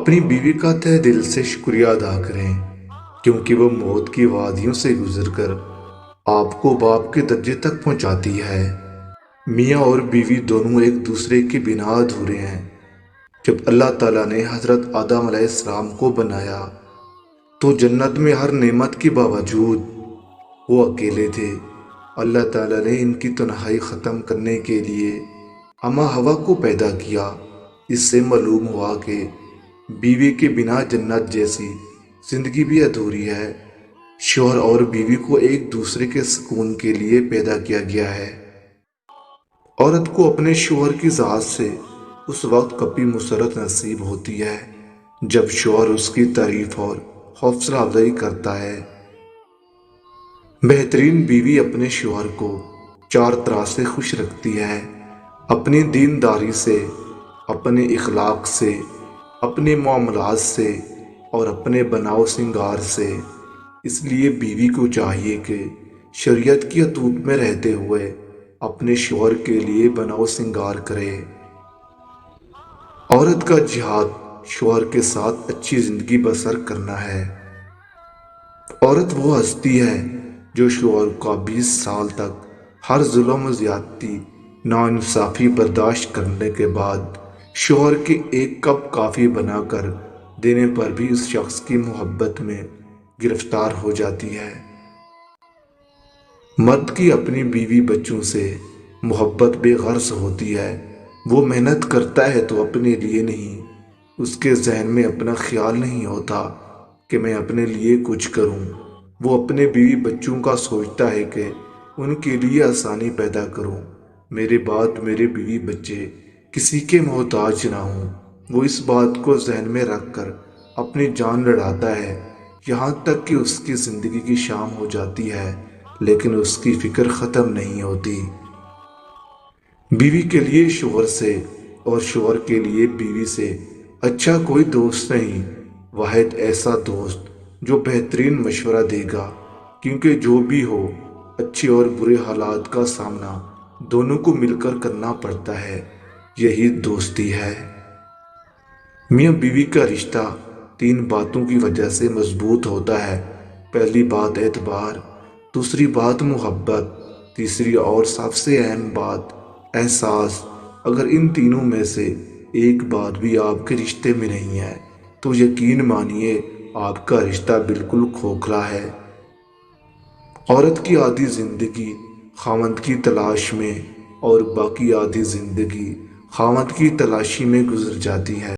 اپنی بیوی کا تہ دل سے شکریہ ادا کریں، کیونکہ وہ موت کی وادیوں سے گزر کر آپ کو باپ کے درجے تک پہنچاتی ہے۔ میاں اور بیوی دونوں ایک دوسرے کے بنا ادھورے ہیں۔ جب اللہ تعالیٰ نے حضرت آدم علیہ السلام کو بنایا تو جنت میں ہر نعمت کے باوجود وہ اکیلے تھے۔ اللہ تعالیٰ نے ان کی تنہائی ختم کرنے کے لیے اماں ہوا کو پیدا کیا۔ اس سے معلوم ہوا کہ بیوی کے بنا جنت جیسی زندگی بھی ادھوری ہے۔ شوہر اور بیوی کو ایک دوسرے کے سکون کے لیے پیدا کیا گیا ہے۔ عورت کو اپنے شوہر کی ذات سے اس وقت کبھی مسرت نصیب ہوتی ہے جب شوہر اس کی تعریف اور حوصلہ افزائی کرتا ہے۔ بہترین بیوی اپنے شوہر کو 4 طرح سے خوش رکھتی ہے: اپنی دینداری سے، اپنے اخلاق سے، اپنے معاملات سے اور اپنے بناؤ سنگار سے۔ اس لیے بیوی کو چاہیے کہ شریعت کی اطاعت میں رہتے ہوئے اپنے شوہر کے لیے بناؤ سنگار کرے۔ عورت کا جہاد شوہر کے ساتھ اچھی زندگی بسر کرنا ہے۔ عورت وہ ہستی ہے جو شوہر کا 20 سال تک ہر ظلم و زیادتی، ناانصافی برداشت کرنے کے بعد شوہر کے ایک کپ کافی بنا کر دینے پر بھی اس شخص کی محبت میں گرفتار ہو جاتی ہے۔ مرد کی اپنی بیوی بچوں سے محبت بے غرض ہوتی ہے۔ وہ محنت کرتا ہے تو اپنے لیے نہیں، اس کے ذہن میں اپنا خیال نہیں ہوتا کہ میں اپنے لیے کچھ کروں۔ وہ اپنے بیوی بچوں کا سوچتا ہے کہ ان کے لیے آسانی پیدا کروں، میرے بعد میرے بیوی بچے کسی کے محتاج نہ ہوں۔ وہ اس بات کو ذہن میں رکھ کر اپنی جان لڑاتا ہے، یہاں تک کہ اس کی زندگی کی شام ہو جاتی ہے، لیکن اس کی فکر ختم نہیں ہوتی۔ بیوی کے لیے شوہر سے اور شوہر کے لیے بیوی سے اچھا کوئی دوست نہیں، واحد ایسا دوست جو بہترین مشورہ دے گا، کیونکہ جو بھی ہو، اچھے اور برے حالات کا سامنا دونوں کو مل کر کرنا پڑتا ہے، یہی دوستی ہے۔ میاں بیوی کا رشتہ 3 باتوں کی وجہ سے مضبوط ہوتا ہے۔ پہلی بات اعتبار، دوسری بات محبت، تیسری اور سب سے اہم بات احساس۔ اگر ان تینوں میں سے ایک بات بھی آپ کے رشتے میں نہیں ہے تو یقین مانیے آپ کا رشتہ بالکل کھوکھلا ہے۔ عورت کی آدھی زندگی خاوند کی تلاش میں اور باقی آدھی زندگی خاوند کی تلاشی میں گزر جاتی ہے۔